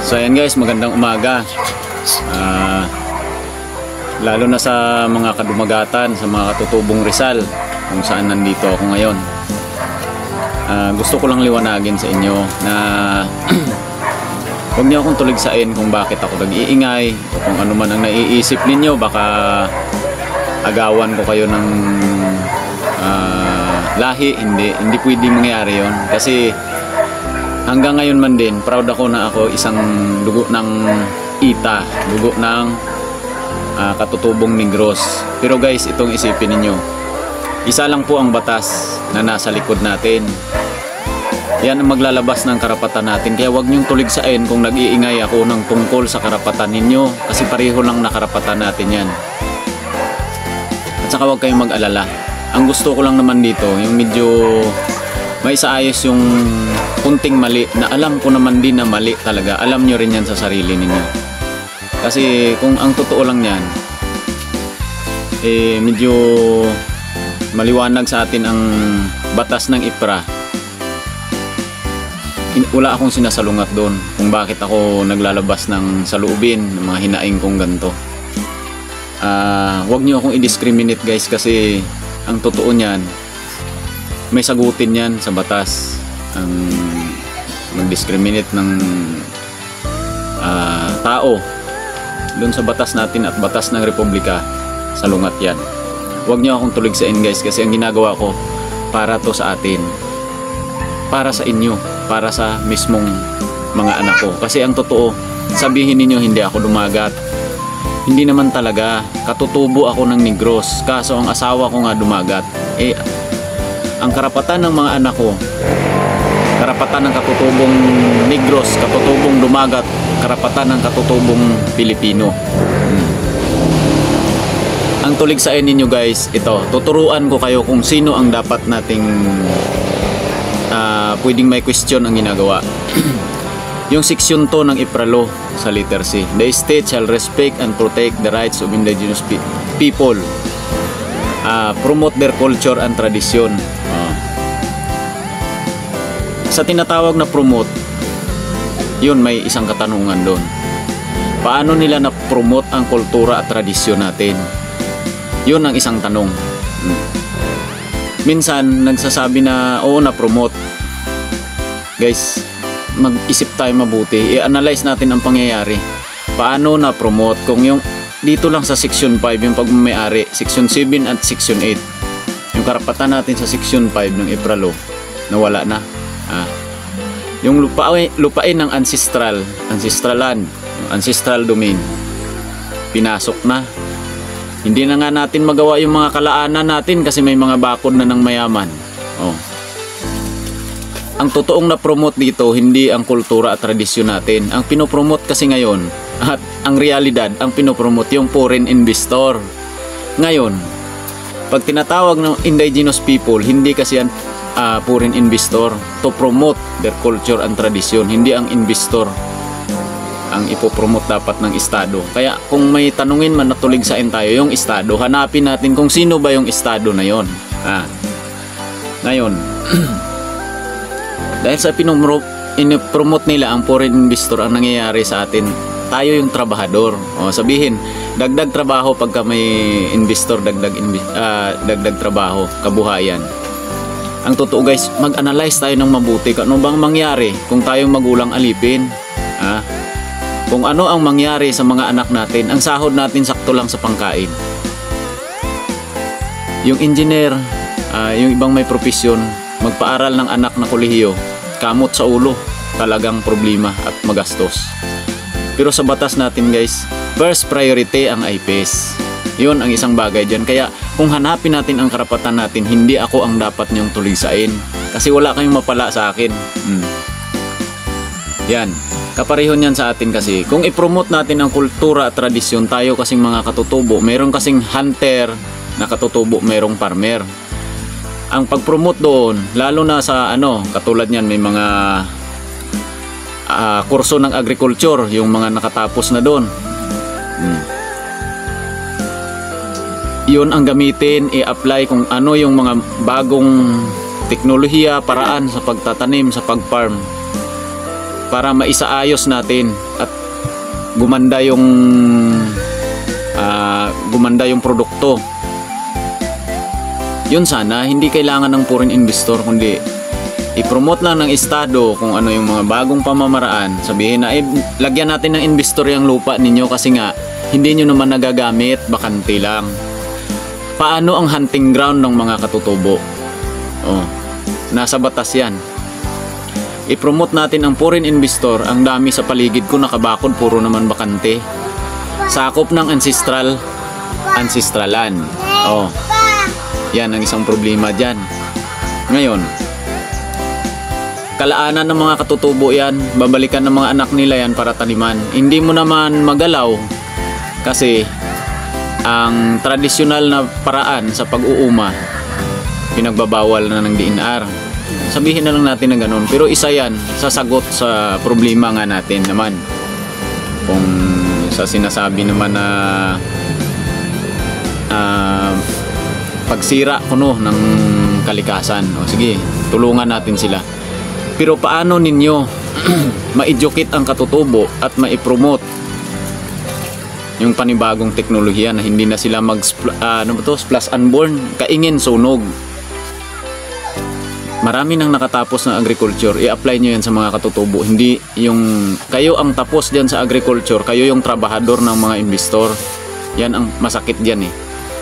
So ayan guys, magandang umaga. Lalo na sa mga kadumagatan, sa mga katutubong Rizal, kung saan nandito ako ngayon. Gusto ko lang liwanagin sa inyo na huwag niyo akong tuligsain kung bakit ako nag-iingay o kung ano man ang naiisip ninyo. Baka agawan ko kayo ng lahi. Hindi pwedeng mangyari yon. Kasi hanggang ngayon man din, proud ako na ako isang dugo ng Ita, dugo ng katutubong Negros. Pero guys, itong isipin ninyo, isa lang po ang batas na nasa likod natin. Yan ang maglalabas ng karapatan natin. Kaya huwag niyong tuligsain kung nag-iingay ako ng tungkol sa karapatan ninyo, kasi pareho lang na karapatan natin yan. At saka huwag kayong mag-alala. Ang gusto ko lang naman dito, yung medyo may isaayos yung kunting mali na alam ko naman din na mali talaga. Alam nyo rin yan sa sarili ninyo. Kasi kung ang totoo lang yan, medyo maliwanag sa atin ang batas ng IPRA. Wala akong sinasalungat doon kung bakit ako naglalabas ng saloobin, ng mga hinaing kong ganito. Huwag nyo akong i-discriminate guys, kasi ang totoo niyan, may sagutin yan sa batas. Ang mag-discriminate ng tao doon sa batas natin at batas ng Republika, salungat yan. Huwag nyo akong tuligsain guys, kasi ang ginagawa ko para to sa atin, para sa inyo, para sa mismong mga anak ko. Kasi ang totoo, sabihin ninyo hindi ako dumagat, hindi naman talaga. Katutubo ako ng Negros, kaso ang asawa ko nga dumagat. Ang karapatan ng mga anak ko, karapatan ng katutubong Negros, katutubong dumagat, karapatan ng katutubong Pilipino. Ang tuligsain ninyo guys, ito, tuturuan ko kayo kung sino ang dapat nating pwedeng may question ang ginagawa. Yung section 2 ng IPRA law sa letter C. The state shall respect and protect the rights of indigenous people, promote their culture and tradition. Sa tinatawag na promote, yun, may isang katanungan doon. Paano nila na-promote ang kultura at tradisyon natin? Yun ang isang tanong. Minsan nagsasabi na oo, na-promote. Guys, mag-isip tayo mabuti, i-analyze natin ang pangyayari. Paano na-promote? Kung yung dito lang sa section 5, yung pagmamayari, section 7 at section 8, yung karapatan natin sa section 5 ng IPRA law, nawala na. Yung lupain ng ancestral land, yung ancestral domain, pinasok na. Hindi na nga natin magawa yung mga kalaanan natin kasi may mga bakod na ng mayaman. Ang totoong na-promote dito, hindi ang kultura at tradisyon natin. Ang pinopromote kasi ngayon, at ang realidad, ang pinopromote yung foreign investor. Ngayon, pag tinatawag ng indigenous people, hindi kasi yan foreign investor, to promote their culture and tradition. Hindi ang investor ang ipopromote dapat ng estado. Kaya kung may tanungin man na tuligsain tayo yung estado, hanapin natin kung sino ba yung estado na yon. Ngayon, dahil sa pinopromote nila ang foreign investor, ang nangyayari sa atin, tayo yung trabahador. Sabihin, dagdag trabaho pagka may investor, dagdag trabaho, kabuhayan. Ang totoo guys, mag-analyze tayo ng mabuti kung ano bang mangyari kung tayong magulang alipin. Kung ano ang mangyari sa mga anak natin, ang sahod natin sakto lang sa pangkain. Yung engineer, yung ibang may profesyon, magpaaral ng anak na kolehiyo, kamot sa ulo, talagang problema at magastos. Pero sa batas natin guys, first priority ang IPS. Yun ang isang bagay dyan. Kaya kung hanapin natin ang karapatan natin, hindi ako ang dapat niyong tuligsain, kasi wala kayong mapala sa akin. Yan, kapareho niyan sa atin. Kasi kung i-promote natin ang kultura at tradisyon, tayo kasing mga katutubo, mayroong kasing hunter na katutubo, mayroong farmer. Ang pag-promote doon, lalo na sa katulad niyan, may mga kurso ng agriculture, yung mga nakatapos na doon. Yun ang gamitin, i-apply kung ano yung mga bagong teknolohiya, paraan sa pagtatanim, sa pag-farm. para maisaayos natin at gumanda yung produkto. Yun sana, hindi kailangan ng foreign investor, kundi i-promote lang ng estado kung ano yung mga bagong pamamaraan. Sabihin na, lagyan natin ng investor yung lupa ninyo kasi nga, hindi nyo naman nagagamit, bakante lang. Paano ang hunting ground ng mga katutubo? Oh, nasa batas yan. I-promote natin ang foreign investor. Ang dami sa paligid ko nakabakod, puro naman bakante. Sakop ng ancestralan. Oh, yan ang isang problema dyan. Ngayon, kalaanan ng mga katutubo yan, babalikan ng mga anak nila yan para taniman. Hindi mo naman magalaw kasi ang tradisyonal na paraan sa pag-uuma pinagbabawal na ng DNR. Sabihin na lang natin na ganun, pero isa yan sa sagot sa problema nga natin naman. Kung sa sinasabi naman na pagsira kuno ng kalikasan, o sige, tulungan natin sila. Pero paano ninyo ma-educate ang katutubo at ma-promote yung panibagong teknolohiya na hindi na sila splash and burn, kaingin sunog. Marami nang nakatapos ng agriculture, i-apply nyo yan sa mga katutubo. Hindi yung kayo ang tapos dyan sa agriculture, kayo yung trabahador ng mga investor. Yan ang masakit dyan eh.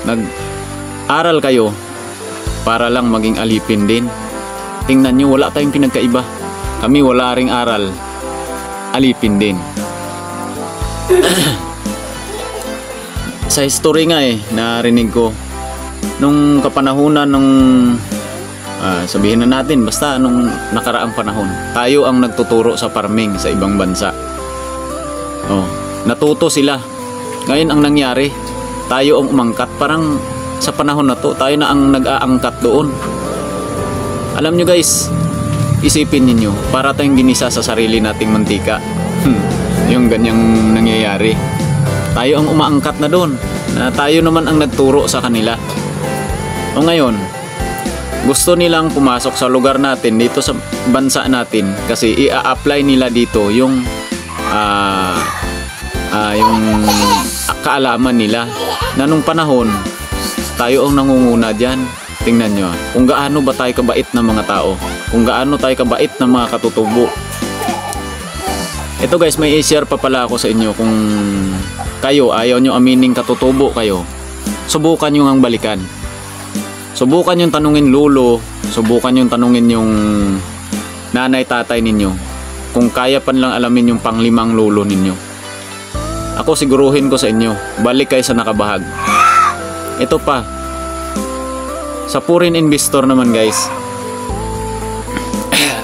Nag-aral kayo para lang maging alipin din. Tingnan nyo, wala tayong pinagkaiba. Kami wala ring aral, alipin din. Sa history nga narinig ko nung kapanahunan ng sabihin na natin, basta nung nakaraang panahon, tayo ang nagtuturo sa farming sa ibang bansa. Oh, natuto sila. Ngayon ang nangyari, tayo ang umangkat. Parang sa panahon na to, tayo na ang nag-aangkat doon. Alam nyo guys, isipin ninyo, para tayong ginisa sa sarili nating mantika. Yung ganyang nangyayari. Tayo ang umaangkat na doon. Tayo naman ang nagturo sa kanila. O ngayon, gusto nilang pumasok sa lugar natin, dito sa bansa natin, kasi i-apply nila dito yung kaalaman nila na nung panahon tayo ang nangunguna dyan. Tingnan nyo kung gaano ba tayo kabait ng mga tao, kung gaano tayo kabait ng mga katutubo. Ito guys, may i-share pa pala ako sa inyo. Kung kayo ayaw nyo amining katutubo kayo, subukan nyo ngang balikan. Subukan yung tanungin lolo, subukan yung tanungin yung nanay tatay ninyo, kung kaya pan lang alamin yung panglimang lolo ninyo. Ako siguruhin ko sa inyo, balik kayo sa nakabahag. Ito pa, sa foreign investor naman guys,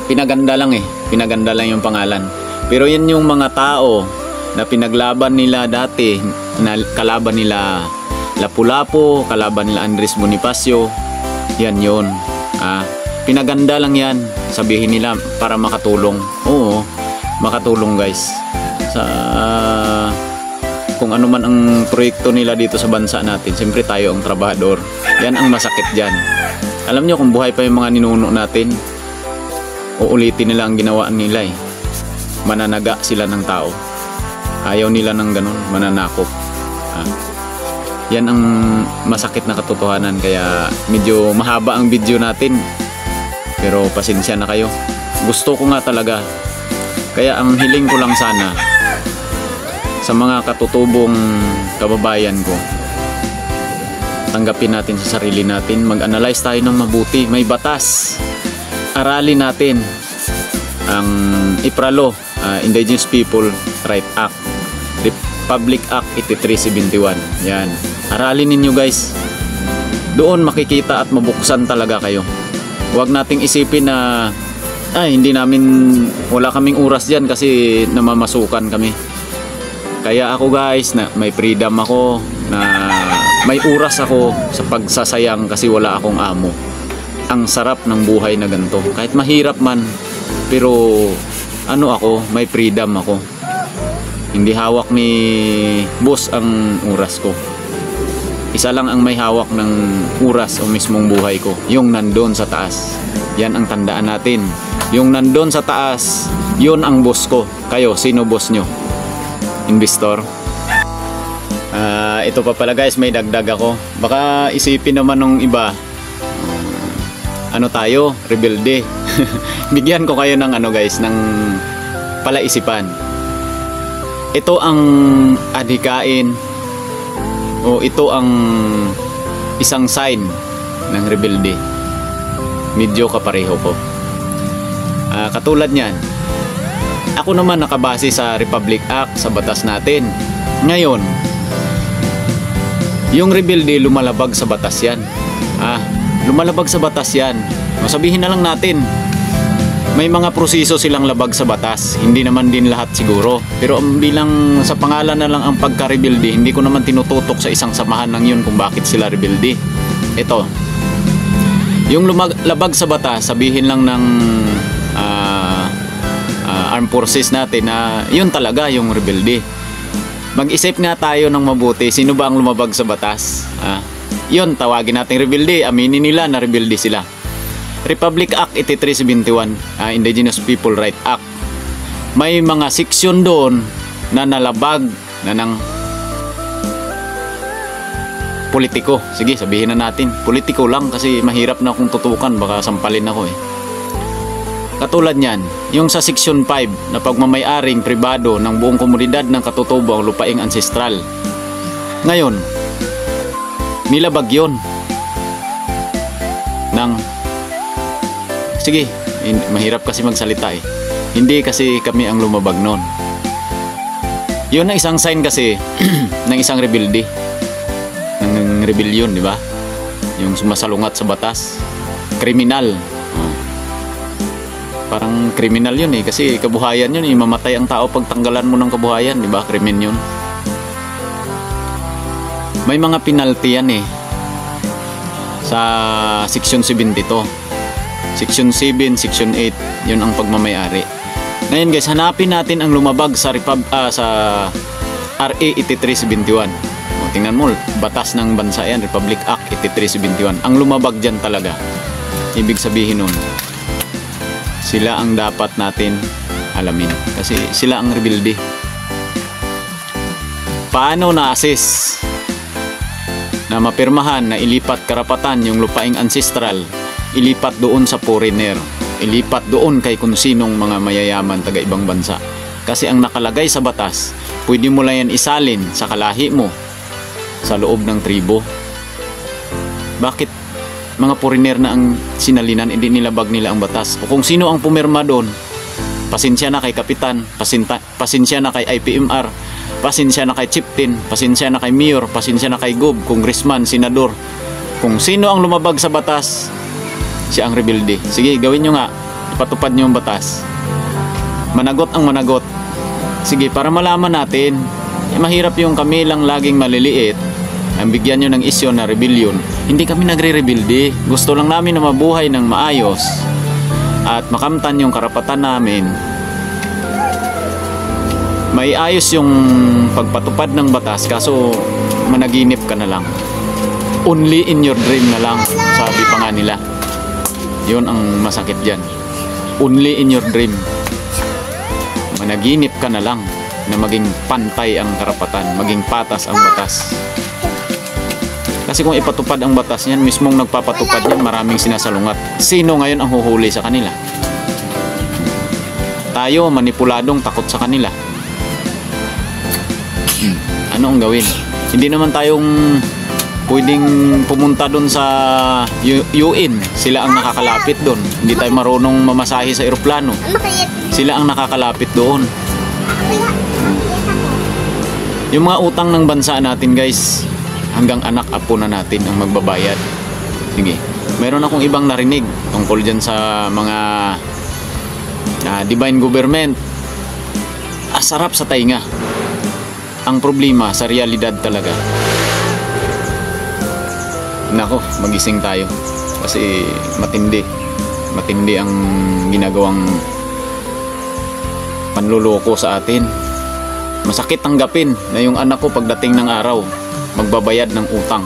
pinaganda lang pinaganda lang yung pangalan. Pero yan yung mga tao na pinaglaban nila dati, na kalaban nila Lapu-Lapu, kalaban nila Andres Bonifacio, yan yun. Pinaganda lang yan, sabihin nila para makatulong. Oo, makatulong guys sa kung ano man ang proyekto nila dito sa bansa natin. Siyempre tayo ang trabahador, yan ang masakit dyan. Alam nyo, kung buhay pa yung mga ninuno natin, uulitin nila ang ginawa nila mananaga sila ng tao. Ayaw nila ng ganun, mananakop. Yan ang masakit na katotohanan. Kaya medyo mahaba ang video natin, pero pasensya na kayo. Gusto ko nga talaga, kaya ang hiling ko lang sana sa mga katutubong kababayan ko, tanggapin natin sa sarili natin, mag-analyze tayo ng mabuti. May batas, aralin natin ang IPRALO, Indigenous People Right Act, Republic Act 8371. Yan, aralin ninyo guys. Doon makikita at mabuksan talaga kayo. Huwag nating isipin na wala kaming oras dyan kasi namamasukan kami. Kaya ako guys, na may freedom ako, na may oras ako sa pagsasayang kasi wala akong amo. Ang sarap ng buhay na ganito. Kahit mahirap man, pero ako, may freedom ako. Hindi hawak ni boss ang oras ko. Isa lang ang may hawak ng oras o mismong buhay ko, yung nandoon sa taas. Yan ang tandaan natin. Yung nandoon sa taas, Yun ang boss ko. Kayo, sino boss nyo? Investor? Ito pa pala guys, may dagdag ako. Baka isipin naman ng iba, ano tayo, rebelde. Bigyan ko kayo ng ano guys, ng palaisipan. Ito ang adhikain o ito ang isang sign ng rebelde. Medyo kapareho ko. Katulad niyan, ako naman nakabase sa Republic Act, sa batas natin. Ngayon, yung rebelde lumalabag sa batas yan. Lumalabag sa batas yan. Masabihin na lang natin, may mga proseso silang labag sa batas. Hindi naman din lahat siguro. Pero bilang sa pangalan na lang ang pagka-rebelde, hindi ko naman tinututok sa isang samahan ng yun kung bakit sila rebelde. Ito, yung labag sa batas, sabihin lang ng armed forces natin na yun talaga yung rebelde. Mag-isip nga tayo ng mabuti, sino ba ang lumabag sa batas? Yun, tawagin natin rebelde, aminin nila na rebelde sila. Republic Act 8371, Indigenous People Right Act. May mga seksyon doon na nalabag na ng politiko. Sige, sabihin na natin, politiko lang kasi mahirap na akong tutukan, baka sampalin ako eh. Katulad niyan, yung sa Section 5 na pagmamay-aring pribado ng buong komunidad ng katutubong lupaing ancestral. Ngayon, nilabag yun ng, sige, mahirap kasi magsalita eh. Hindi kasi kami ang lumabag nun. Yun ang isang sign kasi ng isang rebelde, ng rebellion, di ba? Yung sumasalungat sa batas, kriminal. Parang kriminal yun eh, kasi kabuhayan yun eh, mamatay ang tao pag tanggalan mo ng kabuhayan, di ba? Krimen yun. May mga penalty yan eh sa Section 72, Section 7, Section 8, yun ang pagmamayari. Ngayon guys, hanapin natin ang lumabag sa RA 8371. Tingnan mo, batas ng bansa yan, Republic Act 8371. Ang lumabag dyan talaga, ibig sabihin nun, sila ang dapat natin alamin kasi sila ang rebelde. Paano na-assess na mapirmahan na ilipat karapatan yung lupaing ancestral, ilipat doon sa foreigner, ilipat doon kay kung sinong mga mayayaman taga ibang bansa? Kasi ang nakalagay sa batas, pwede mo lang yan isalin sa kalahi mo sa loob ng tribo. Bakit mga foreigner na ang sinalinan, hindi nilabag nila ang batas? O kung sino ang pumirma doon, pasensya na kay kapitan, pasensya na kay IPMR, pasensya na kay chieftain, pasensya na kay mayor, pasensya na kay gob, congressman, senador. Kung sino ang lumabag sa batas, siya ang rebelde. Sige, gawin nyo nga, ipatupad nyo ang batas. Managot ang managot. Sige, para malaman natin, mahirap yung kami lang laging maliliit, ang bigyan nyo ng isyo na rebellion. Hindi kami nagre-rebelde. Gusto lang namin na mabuhay ng maayos at makamtan yung karapatan namin. May ayos yung pagpatupad ng batas, kaso managinip ka na lang. Only in your dream na lang, sabi pa nga nila. Yun ang masakit dyan. Only in your dream. Managinip ka na lang na maging pantay ang karapatan, maging patas ang batas. Kasi kung ipatupad ang batas niyan, mismong nagpapatupad yan, maraming sinasalungat. Sino ngayon ang huhuli sa kanila? Tayo, manipuladong takot sa kanila. Ano ang gawin? Hindi naman tayong pwedeng pumunta doon sa UN. Sila ang nakakalapit doon. Hindi tayo marunong mamasahe sa eroplano. Sila ang nakakalapit doon. Yung mga utang ng bansa natin guys, hanggang anak apo na natin ang magbabayad. Sige, meron akong ibang narinig tungkol dyan sa mga divine government. Sarap sa tainga. Ang problema sa realidad talaga. Nako, magising tayo kasi matindi ang ginagawang panluloko sa atin. Masakit tanggapin na yung anak ko pagdating ng araw magbabayad ng utang.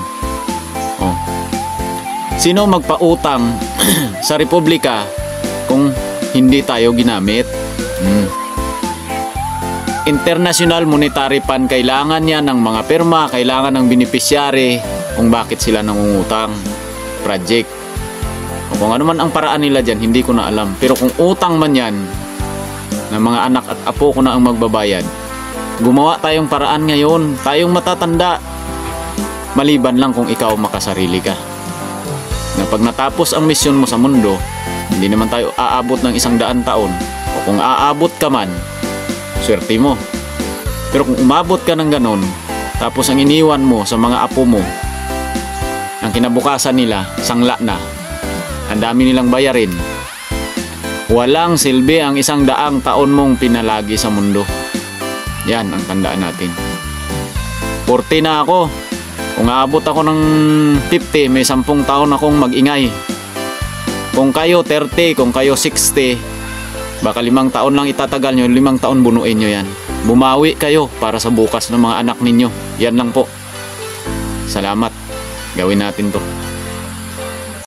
Sino magpautang sa Republika kung hindi tayo ginamit? International Monetary Fund, kailangan niya ng mga pirma, kailangan ng beneficiary kung bakit sila nangungutang. Project. O kung ano man ang paraan nila dyan, hindi ko na alam. Pero kung utang man yan, na mga anak at apo ko na ang magbabayad, gumawa tayong paraan ngayon, tayong matatanda. Maliban lang kung ikaw makasarili ka. Na pag natapos ang misyon mo sa mundo, hindi naman tayo aabot ng 100 taon. O kung aabot ka man, swerte mo. Pero kung umabot ka ng ganon, tapos ang iniwan mo sa mga apo mo, ang kinabukasan nila, sangla na, ang dami nilang bayarin, walang silbi ang 100 taon mong pinalagi sa mundo. Yan ang tandaan natin. 40 na ako. Kung aabot ako ng 50, may 10 taon akong mag-ingay. Kung kayo 30, kung kayo 60, baka 5 taon lang itatagal nyo, 5 taon bunuin nyo yan. Bumawi kayo para sa bukas ng mga anak ninyo. Yan lang po. Salamat. Gawin natin to.